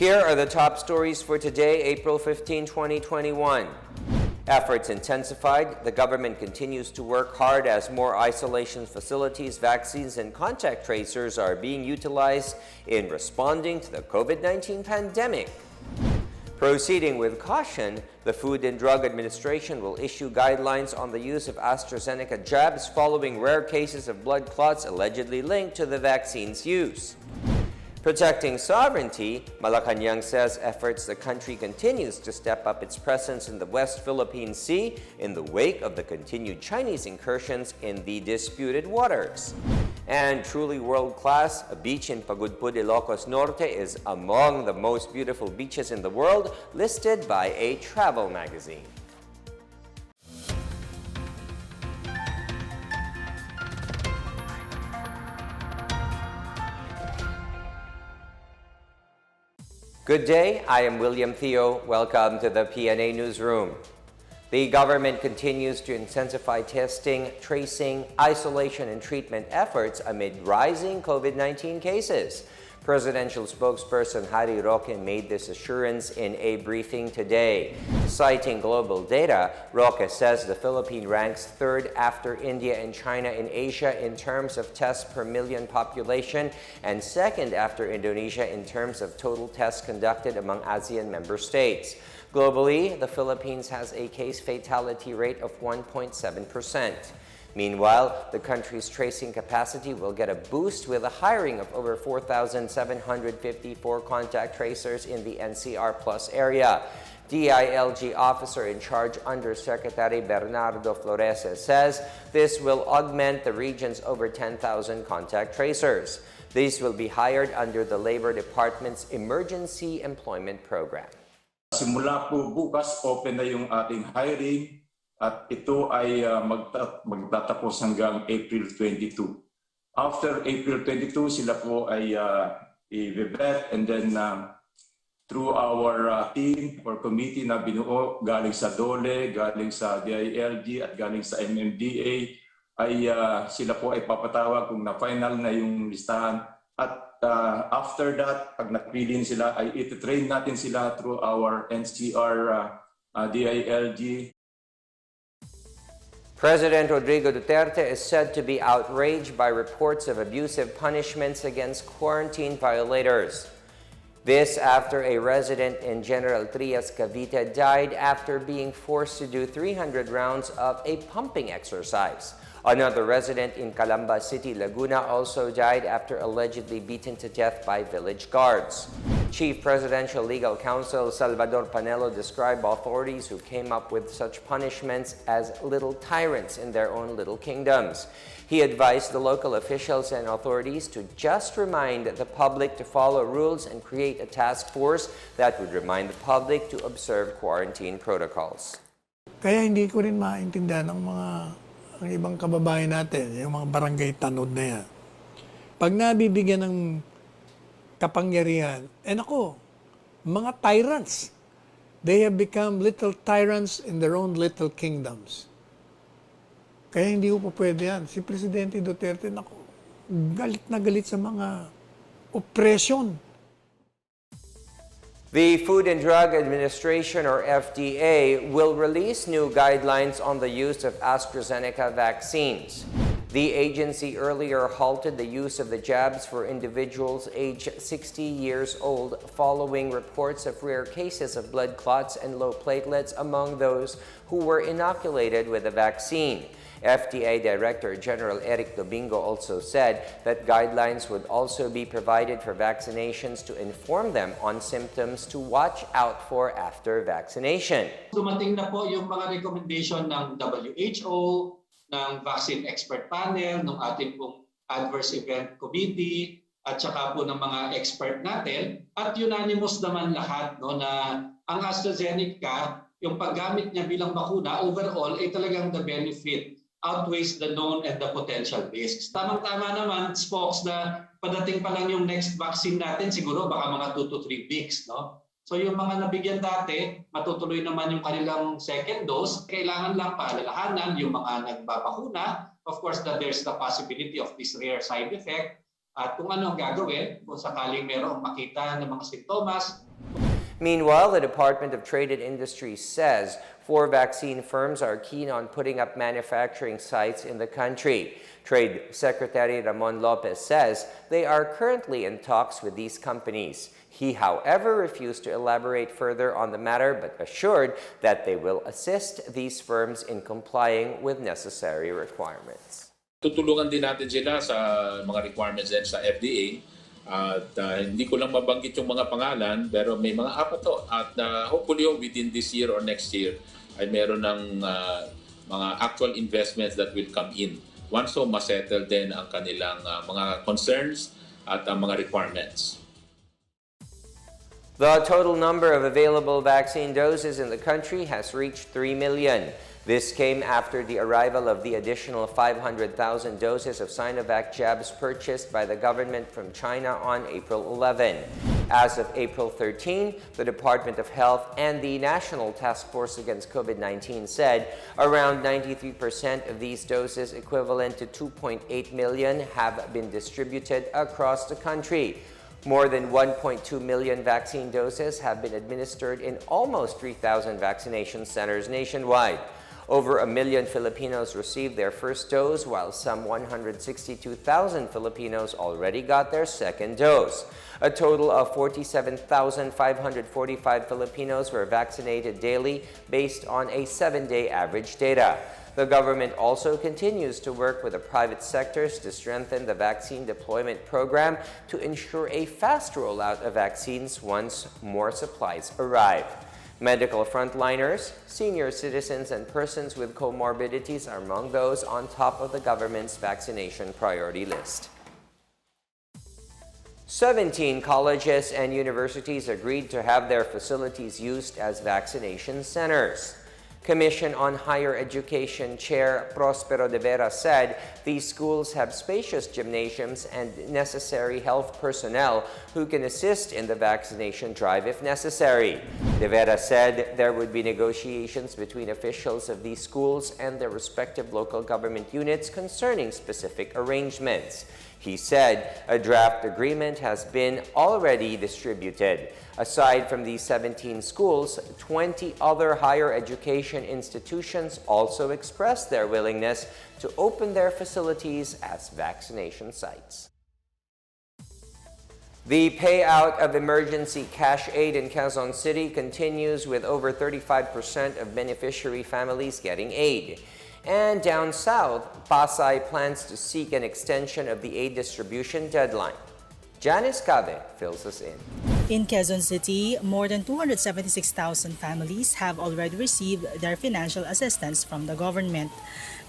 Here are the top stories for today, April 15, 2021. Efforts intensified. The government continues to work hard as more isolation facilities, vaccines, and contact tracers are being utilized in responding to the COVID-19 pandemic. Proceeding with caution, the Food and Drug Administration will issue guidelines on the use of Astrazeneca jabs following rare cases of blood clots allegedly linked to the vaccine's use. Protecting sovereignty, Malacanang says efforts the country continues to step up its presence in the West Philippine Sea in the wake of the continued Chinese incursions in the disputed waters. And truly world-class, a beach in Pagudpud, Ilocos Norte is among the most beautiful beaches in the world, listed by a travel magazine. Good day, I am William Theo. Welcome to the PNA Newsroom. The government continues to intensify testing, tracing, isolation, and treatment efforts amid rising COVID-19 cases. Presidential spokesperson Harry Roque made this assurance in a briefing today. Citing global data, Roque says the Philippines ranks third after India and China in Asia in terms of tests per million population and second after Indonesia in terms of total tests conducted among ASEAN member states. Globally, the Philippines has a case fatality rate of 1.7%. Meanwhile, the country's tracing capacity will get a boost with the hiring of over 4,754 contact tracers in the NCR Plus area. DILG officer in charge Undersecretary Bernardo Flores says this will augment the region's over 10,000 contact tracers. These will be hired under the Labor Department's Emergency Employment Program. Simula po bukas, open na yung ating hiring. At ito ay magtatapos hanggang April 22. After April 22, sila po ay i-vet and then through our team or committee na binuo galing sa DOLE, galing sa DILG at galing sa MMDA ay sila po ay papatawag kung na-final na yung listahan. At after that, pag napili sila ay iti-train natin sila through our NCR DILG. President Rodrigo Duterte is said to be outraged by reports of abusive punishments against quarantine violators. This after a resident in General Trias, Cavite died after being forced to do 300 rounds of a pumping exercise. Another resident in Calamba City, Laguna also died after allegedly beaten to death by village guards. Chief Presidential Legal Counsel Salvador Panelo described authorities who came up with such punishments as little tyrants in their own little kingdoms. He advised the local officials and authorities to just remind the public to follow rules and create a task force that would remind the public to observe quarantine protocols. Kaya hindi ko rin maintindihan ang ibang kababayan natin, yung mga barangay tanod na yan. Pag nabibigyan ng kapangyarihan, mga tyrants. They have become little tyrants in their own little kingdoms. Kaya hindi ko po pwede yan. Si Presidente Duterte, galit na galit sa mga oppression. The Food and Drug Administration, or FDA, will release new guidelines on the use of Astrazeneca vaccines. The agency earlier halted the use of the jabs for individuals aged 60 years old following reports of rare cases of blood clots and low platelets among those who were inoculated with the vaccine. FDA Director General Eric Domingo also said that guidelines would also be provided for vaccinations to inform them on symptoms to watch out for after vaccination. Dumating na po yung mga recommendation ng WHO, ng Vaccine Expert Panel, ng ating pong Adverse Event Committee, at saka po ng mga expert natin. At unanimous naman lahat na ang AstraZeneca, yung paggamit niya bilang bakuna, overall ay talagang the benefit outweighs the known and the potential risks. Tamang-tama naman, spokes, na padating pa lang yung next vaccine natin, siguro baka mga 2 to 3 weeks. So yung mga nabigyan dati, matutuloy naman yung kanilang second dose. Kailangan lang paalalahanan yung mga nagbabakuna. Of course, that there's the possibility of this rare side effect. at kung ano ang gagawin kung sakaling mayroong makita ng mga sintomas. Meanwhile, the Department of Trade and Industry says 4 vaccine firms are keen on putting up manufacturing sites in the country. Trade Secretary Ramon Lopez says they are currently in talks with these companies. He, however, refused to elaborate further on the matter but assured that they will assist these firms in complying with necessary requirements. Tutulungan din natin sila sa mga requirements din sa FDA. At hindi ko lang mabanggit yung mga pangalan, pero may mga apat to. At hopefully within this year or next year ay meron ng mga actual investments that will come in. Once so masettle din ang kanilang mga concerns at ang mga requirements. The total number of available vaccine doses in the country has reached 3 million. This came after the arrival of the additional 500,000 doses of Sinovac jabs purchased by the government from China on April 11. As of April 13, the Department of Health and the National Task Force Against COVID-19 said around 93% of these doses, equivalent to 2.8 million, have been distributed across the country. More than 1.2 million vaccine doses have been administered in almost 3,000 vaccination centers nationwide. Over 1 million Filipinos received their first dose, while some 162,000 Filipinos already got their second dose. A total of 47,545 Filipinos were vaccinated daily based on a 7-day average data. The government also continues to work with the private sectors to strengthen the vaccine deployment program to ensure a fast rollout of vaccines once more supplies arrive. Medical frontliners, senior citizens, and persons with comorbidities are among those on top of the government's vaccination priority list. 17 colleges and universities agreed to have their facilities used as vaccination centers. Commission on Higher Education Chair Prospero de Vera said these schools have spacious gymnasiums and necessary health personnel who can assist in the vaccination drive if necessary. De Vera said there would be negotiations between officials of these schools and their respective local government units concerning specific arrangements. He said a draft agreement has been already distributed. Aside from these 17 schools, 20 other higher education institutions also expressed their willingness to open their facilities as vaccination sites. The payout of emergency cash aid in Quezon City continues, with over 35% of beneficiary families getting aid. And down south, Pasay plans to seek an extension of the aid distribution deadline. Janice Cabe fills us in. In Quezon City, more than 276,000 families have already received their financial assistance from the government.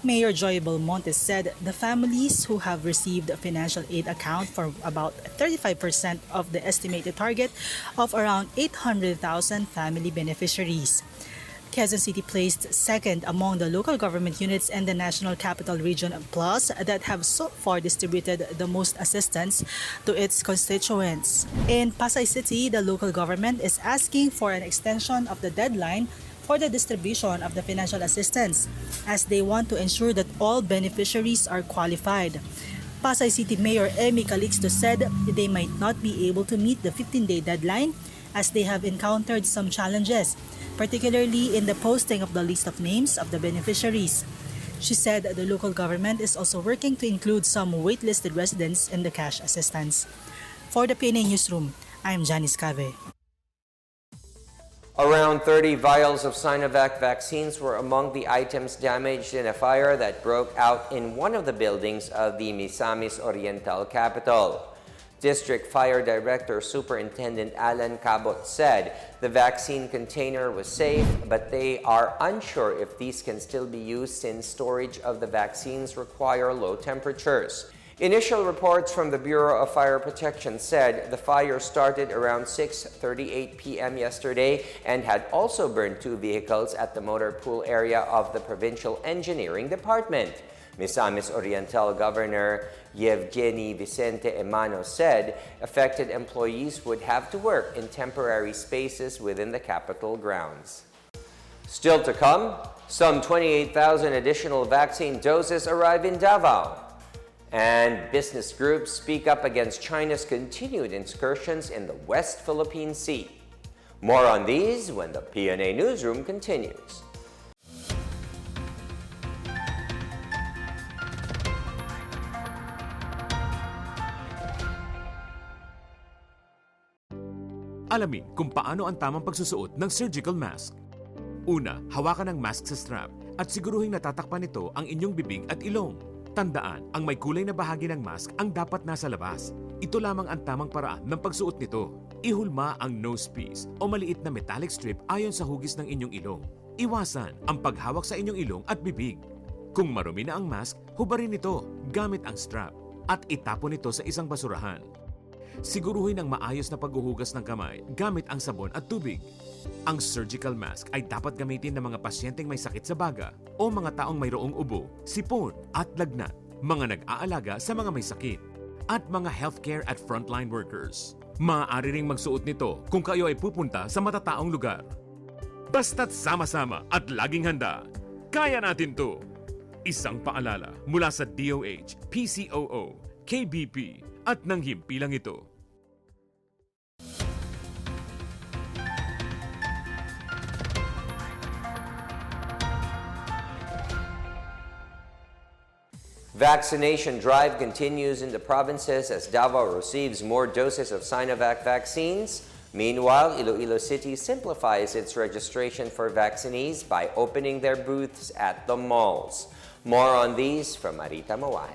Mayor Joy Belmontes said the families who have received a financial aid account for about 35% of the estimated target of around 800,000 family beneficiaries. Quezon City placed second among the local government units in the National Capital Region Plus that have so far distributed the most assistance to its constituents. In Pasay City, the local government is asking for an extension of the deadline for the distribution of the financial assistance, as they want to ensure that all beneficiaries are qualified. Pasay City Mayor Emmy Calixto said they might not be able to meet the 15-day deadline as they have encountered some challenges, particularly in the posting of the list of names of the beneficiaries. She said the local government is also working to include some waitlisted residents in the cash assistance. For the PNA Newsroom, I'm Janice Cave. Around 30 vials of Sinovac vaccines were among the items damaged in a fire that broke out in one of the buildings of the Misamis Oriental capital. District Fire Director Superintendent Alan Cabot said the vaccine container was safe, but they are unsure if these can still be used since storage of the vaccines require low temperatures. Initial reports from the Bureau of Fire Protection said the fire started around 6:38 p.m. yesterday and had also burned 2 vehicles at the motor pool area of the Provincial Engineering Department. Misamis Oriental Governor Yevgeny Vicente Emano said affected employees would have to work in temporary spaces within the capital grounds. Still to come, some 28,000 additional vaccine doses arrive in Davao. And business groups speak up against China's continued incursions in the West Philippine Sea. More on these when the PNA Newsroom continues. Alamin kung paano ang tamang pagsusuot ng surgical mask. Una, hawakan ang mask sa strap at siguruhing natatakpan nito ang inyong bibig at ilong. Tandaan, ang may kulay na bahagi ng mask ang dapat nasa labas. Ito lamang ang tamang paraan ng pagsuot nito. Ihulma ang nose piece o maliit na metallic strip ayon sa hugis ng inyong ilong. Iwasan ang paghawak sa inyong ilong at bibig. Kung marumi na ang mask, hubarin ito gamit ang strap at itapon ito sa isang basurahan. Siguruhin ang maayos na paghuhugas ng kamay gamit ang sabon at tubig. Ang surgical mask ay dapat gamitin ng mga pasyenteng may sakit sa baga o mga taong mayroong ubo, sipon at lagnat, mga nag-aalaga sa mga may sakit, at mga healthcare at frontline workers. Maaari ring magsuot nito kung kayo ay pupunta sa matataong lugar. Basta't sama-sama at laging handa, kaya natin to! Isang paalala mula sa DOH, PCOO, KBP, at ng himpilang ito. Vaccination drive continues in the provinces as Davao receives more doses of Sinovac vaccines. Meanwhile, Iloilo City simplifies its registration for vaccinees by opening their booths at the malls. More on these from Marita Mawai.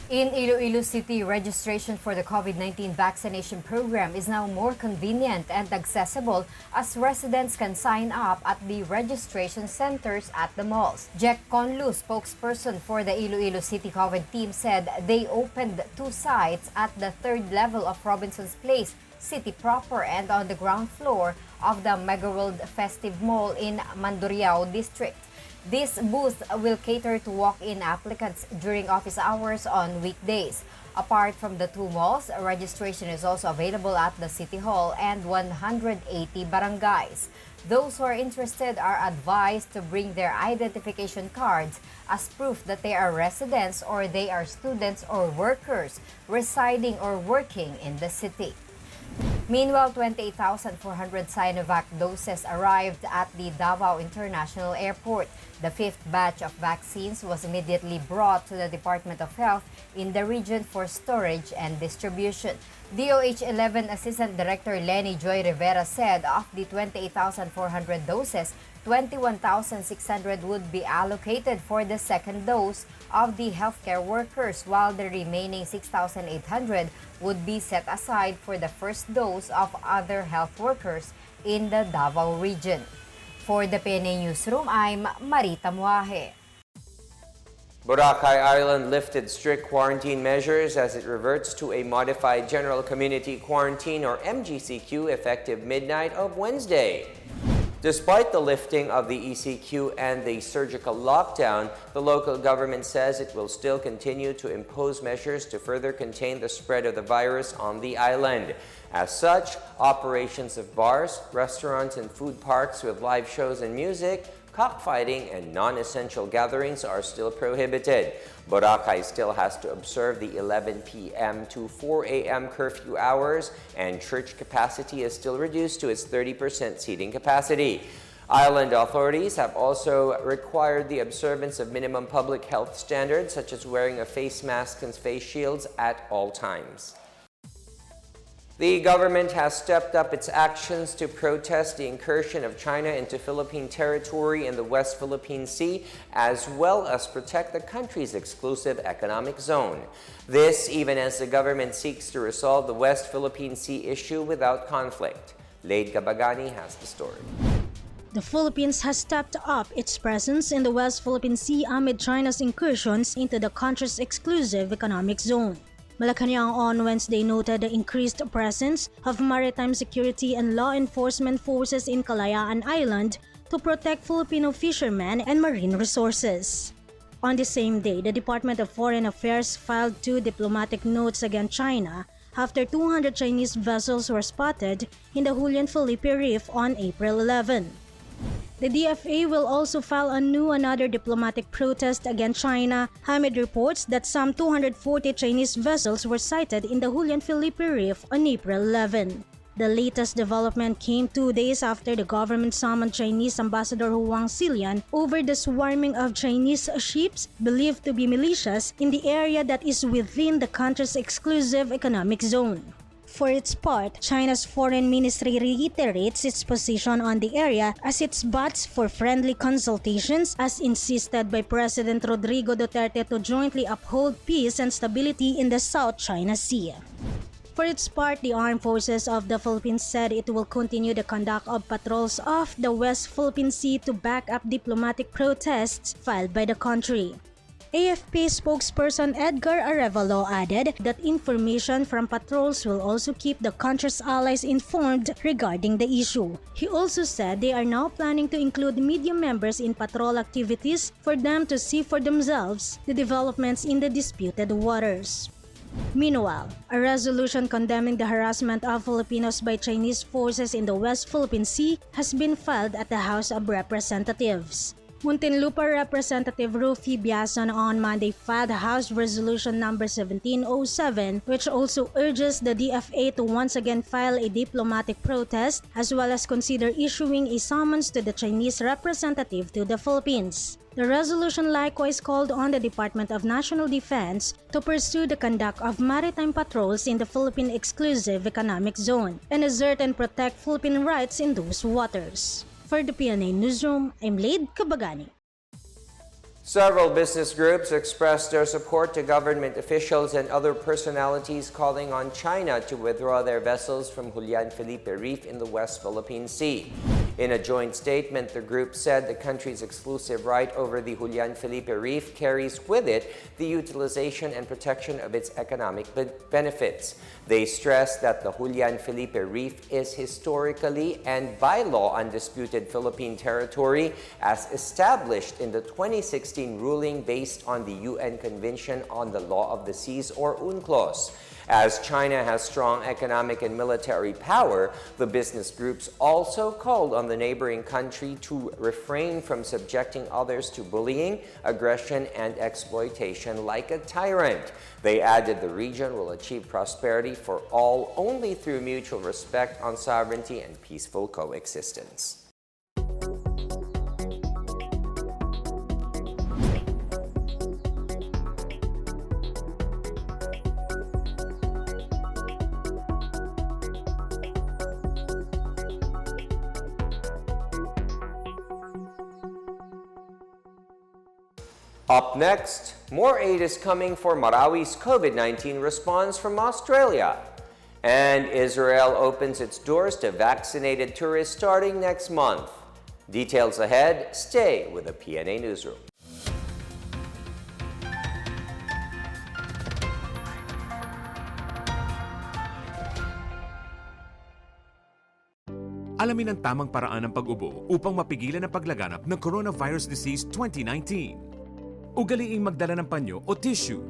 In Iloilo City, registration for the COVID-19 vaccination program is now more convenient and accessible as residents can sign up at the registration centers at the malls. Jack Conlu, spokesperson for the Iloilo City COVID team, said they opened 2 sites at the 3rd level of Robinson's Place, City proper, and on the ground floor of the Mega World Festive Mall in Mandurriao District. This booth will cater to walk-in applicants during office hours on weekdays. Apart from the 2 malls, registration is also available at the City Hall and 180 barangays. Those who are interested are advised to bring their identification cards as proof that they are residents or they are students or workers residing or working in the city. Meanwhile, 28,400 Sinovac doses arrived at the Davao International Airport. The 5th batch of vaccines was immediately brought to the Department of Health in the region for storage and distribution. DOH 11 Assistant Director Lenny Joy Rivera said of the 28,400 doses, 21,600 would be allocated for the 2nd dose of the healthcare workers, while the remaining 6,800 would be set aside for the 1st dose of other health workers in the Davao region. For the PNA Newsroom, I'm Marita Muaje. Boracay Island lifted strict quarantine measures as it reverts to a modified General Community Quarantine or MGCQ effective midnight of Wednesday. Despite the lifting of the ECQ and the surgical lockdown, the local government says it will still continue to impose measures to further contain the spread of the virus on the island. As such, operations of bars, restaurants, and food parks with live shows and music, cockfighting, and non-essential gatherings are still prohibited. Boracay still has to observe the 11 p.m. to 4 a.m. curfew hours, and church capacity is still reduced to its 30% seating capacity. Island authorities have also required the observance of minimum public health standards, such as wearing a face mask and face shields at all times. The government has stepped up its actions to protest the incursion of China into Philippine territory in the West Philippine Sea, as well as protect the country's exclusive economic zone. This even as the government seeks to resolve the West Philippine Sea issue without conflict. Laid Kabagani has the story. The Philippines has stepped up its presence in the West Philippine Sea amid China's incursions into the country's exclusive economic zone. Malacanang on Wednesday noted the increased presence of maritime security and law enforcement forces in Kalayaan Island to protect Filipino fishermen and marine resources. On the same day, the Department of Foreign Affairs filed 2 diplomatic notes against China after 200 Chinese vessels were spotted in the Julian Felipe Reef on April 11. The DFA will also file another diplomatic protest against China. Hamid reports that some 240 Chinese vessels were sighted in the Julian Felipe Reef on April 11. The latest development came 2 days after the government summoned Chinese Ambassador Huang Xilian over the swarming of Chinese ships believed to be militias in the area that is within the country's exclusive economic zone. For its part, China's foreign ministry reiterates its position on the area as it bats for friendly consultations as insisted by President Rodrigo Duterte to jointly uphold peace and stability in the South China Sea. For its part, the Armed Forces of the Philippines said it will continue the conduct of patrols off the West Philippine Sea to back up diplomatic protests filed by the country. AFP spokesperson Edgar Arevalo added that information from patrols will also keep the country's allies informed regarding the issue. He also said they are now planning to include media members in patrol activities for them to see for themselves the developments in the disputed waters. Meanwhile, a resolution condemning the harassment of Filipinos by Chinese forces in the West Philippine Sea has been filed at the House of Representatives. Muntinlupa Representative Rufi Biason on Monday filed House Resolution No. 1707, which also urges the DFA to once again file a diplomatic protest as well as consider issuing a summons to the Chinese representative to the Philippines. The resolution likewise called on the Department of National Defense to pursue the conduct of maritime patrols in the Philippine Exclusive Economic Zone and assert and protect Philippine rights in those waters. For the PNA Newsroom, I'm Laid Kabagani. Several business groups expressed their support to government officials and other personalities calling on China to withdraw their vessels from Julian Felipe Reef in the West Philippine Sea. In a joint statement, the group said the country's exclusive right over the Julian Felipe Reef carries with it the utilization and protection of its economic benefits. They stressed that the Julian Felipe Reef is historically and by law undisputed Philippine territory as established in the 2016 ruling based on the UN Convention on the Law of the Seas or UNCLOS. As China has strong economic and military power, the business groups also called on the neighboring country to refrain from subjecting others to bullying, aggression, and exploitation like a tyrant. They added the region will achieve prosperity for all only through mutual respect on sovereignty and peaceful coexistence. Up next, more aid is coming for Marawi's COVID-19 response from Australia. And Israel opens its doors to vaccinated tourists starting next month. Details ahead, stay with the PNA Newsroom. Alamin ang tamang paraan ng pag-ubo upang mapigilan ang paglaganap ng coronavirus disease 2019. Ugaliing magdala ng panyo o tissue.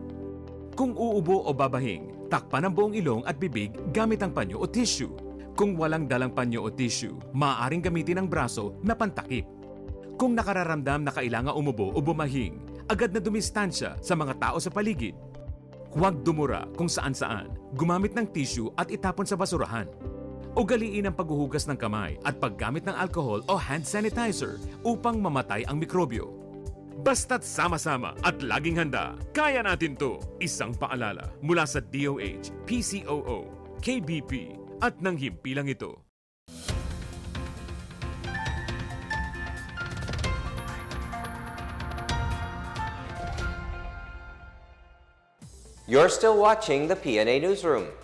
Kung uubo o babahing, takpan ang buong ilong at bibig gamit ang panyo o tissue. Kung walang dalang panyo o tissue, maaaring gamitin ang braso na pantakip. Kung nakararamdam na kailangan umubo o bumahing, agad na dumistansya sa mga tao sa paligid. Huwag dumura kung saan-saan, gumamit ng tissue at itapon sa basurahan. Ugaliin ang paghuhugas ng kamay at paggamit ng alcohol o hand sanitizer upang mamatay ang mikrobyo. Basta't sama-sama at laging handa, kaya natin to! Isang paalala mula sa DOH, PCOO, KBP at ng himpilang ito. You're still watching the PNA Newsroom.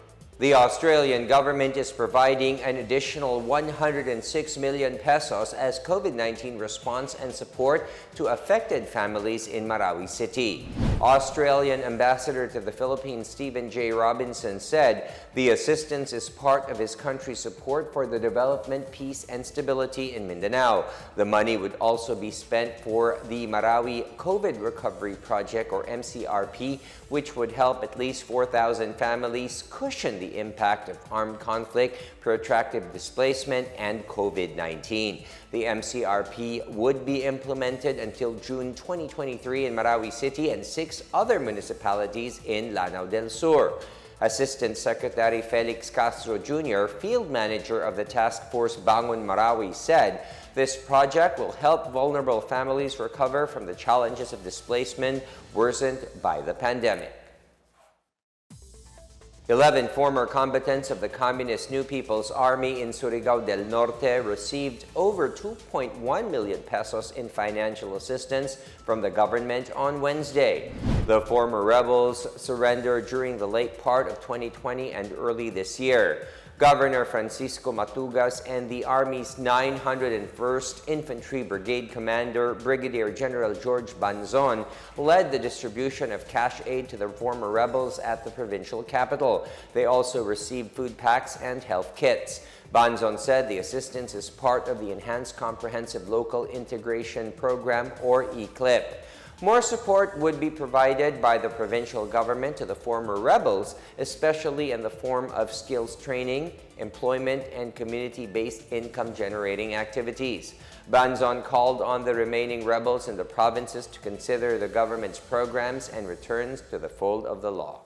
The Australian government is providing an additional 106 million pesos as COVID-19 response and support to affected families in Marawi City. Australian Ambassador to the Philippines Stephen J. Robinson said the assistance is part of his country's support for the development, peace, and stability in Mindanao. The money would also be spent for the Marawi COVID Recovery Project or MCRP, which would help at least 4,000 families cushion the impact of armed conflict, protracted displacement, and COVID-19. The MCRP would be implemented until June 2023 in Marawi City and 6 other municipalities in Lanao del Sur. Assistant Secretary Felix Castro Jr., field manager of the Task Force Bangon Marawi, said this project will help vulnerable families recover from the challenges of displacement worsened by the pandemic. 11 former combatants of the Communist New People's Army in Surigao del Norte received over 2.1 million pesos in financial assistance from the government on Wednesday. The former rebels surrendered during the late part of 2020 and early this year. Governor Francisco Matugas and the Army's 901st Infantry Brigade Commander Brigadier General George Banzon led the distribution of cash aid to the former rebels at the provincial capital. They also received food packs and health kits. Banzon said the assistance is part of the Enhanced Comprehensive Local Integration Program, or ECLIP. More support would be provided by the provincial government to the former rebels, especially in the form of skills training, employment, and community-based income-generating activities. Banzon called on the remaining rebels in the provinces to consider the government's programs and returns to the fold of the law.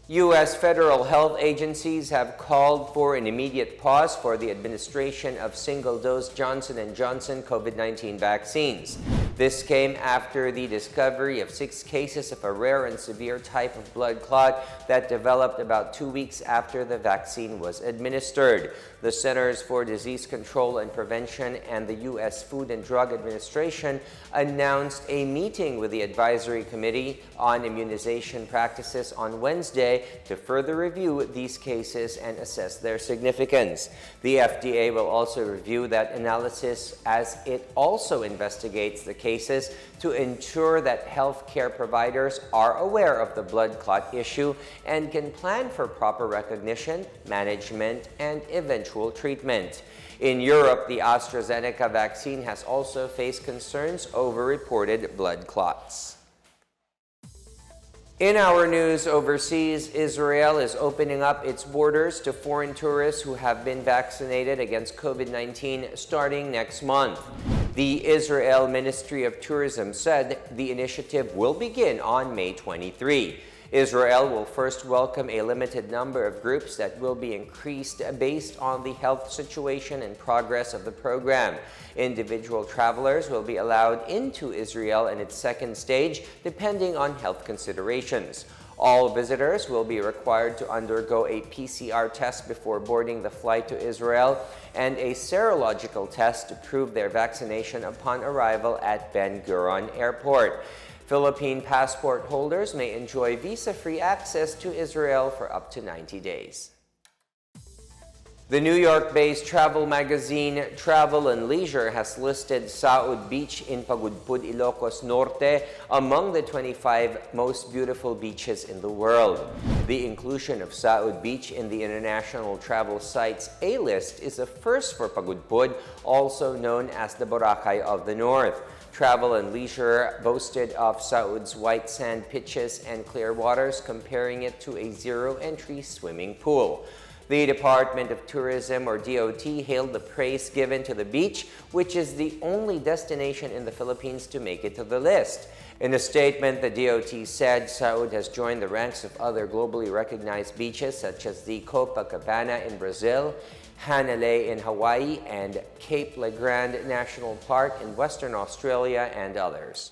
U.S. federal health agencies have called for an immediate pause for the administration of single-dose Johnson & Johnson COVID-19 vaccines. This came after the discovery of 6 cases of a rare and severe type of blood clot that developed about 2 weeks after the vaccine was administered. The Centers for Disease Control and Prevention and the U.S. Food and Drug Administration announced a meeting with the Advisory Committee on Immunization Practices on Wednesday to further review these cases and assess their significance. The FDA will also review that analysis as it also investigates the cases to ensure that healthcare providers are aware of the blood clot issue and can plan for proper recognition, management, and eventual treatment. In Europe, the Astrazeneca vaccine has also faced concerns over reported blood clots. In our news overseas, Israel is opening up its borders to foreign tourists who have been vaccinated against COVID-19 starting next month. The Israel Ministry of Tourism said the initiative will begin on May 23. Israel will first welcome a limited number of groups that will be increased based on the health situation and progress of the program. Individual travelers will be allowed into Israel in its second stage, depending on health considerations. All visitors will be required to undergo a PCR test before boarding the flight to Israel and a serological test to prove their vaccination upon arrival at Ben Gurion Airport. Philippine passport holders may enjoy visa-free access to Israel for up to 90 days. The New York-based travel magazine Travel and Leisure has listed SAO Beach in Pagudpud, Ilocos Norte among the 25 most beautiful beaches in the world. The inclusion of SAO Beach in the International Travel Site's A-list is a first for Pagudpud, also known as the Boracay of the North. Travel and Leisure boasted of Saud's white sand pitches and clear waters, comparing it to a zero-entry swimming pool. The Department of Tourism, or DOT, hailed the praise given to the beach, which is the only destination in the Philippines to make it to the list. In a statement, the DOT said Saud has joined the ranks of other globally recognized beaches such as the Copacabana in Brazil, Hanalei in Hawaii, and Cape Le Grand National Park in Western Australia, and others.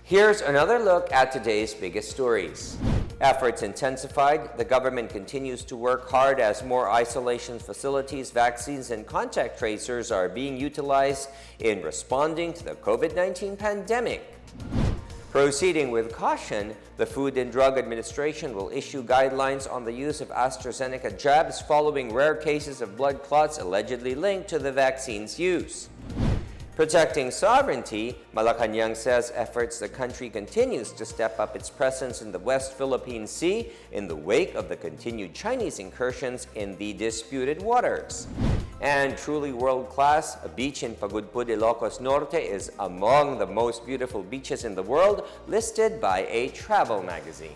Here's another look at today's biggest stories. Efforts intensified. The government continues to work hard as more isolation facilities, vaccines, and contact tracers are being utilized in responding to the COVID-19 pandemic. Proceeding with caution, the Food and Drug Administration will issue guidelines on the use of Astrazeneca jabs following rare cases of blood clots allegedly linked to the vaccine's use. Protecting sovereignty, Malacanang says efforts the country continues to step up its presence in the West Philippine Sea in the wake of the continued Chinese incursions in the disputed waters. And truly world-class, a beach in Pagudpud, Ilocos Norte is among the most beautiful beaches in the world, listed by a travel magazine.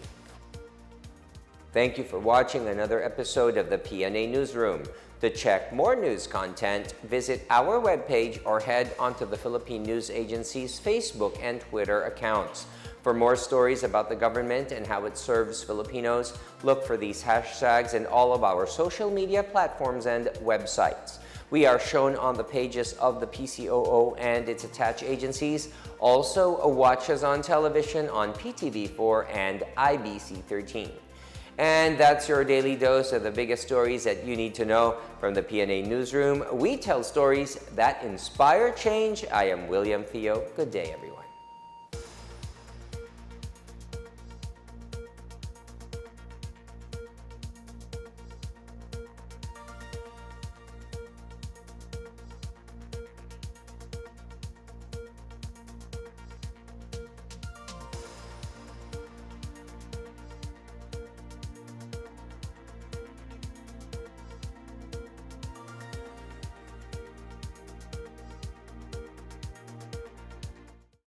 Thank you for watching another episode of the PNA Newsroom. To check more news content, visit our webpage or head onto the Philippine News Agency's Facebook and Twitter accounts. For more stories about the government and how it serves Filipinos, look for these hashtags in all of our social media platforms and websites. We are shown on the pages of the PCOO and its attached agencies. Also, watch us on television on PTV4 and IBC 13. And that's your daily dose of the biggest stories that you need to know from the PNA Newsroom. We tell stories that inspire change. I am William Theo. Good day, everyone.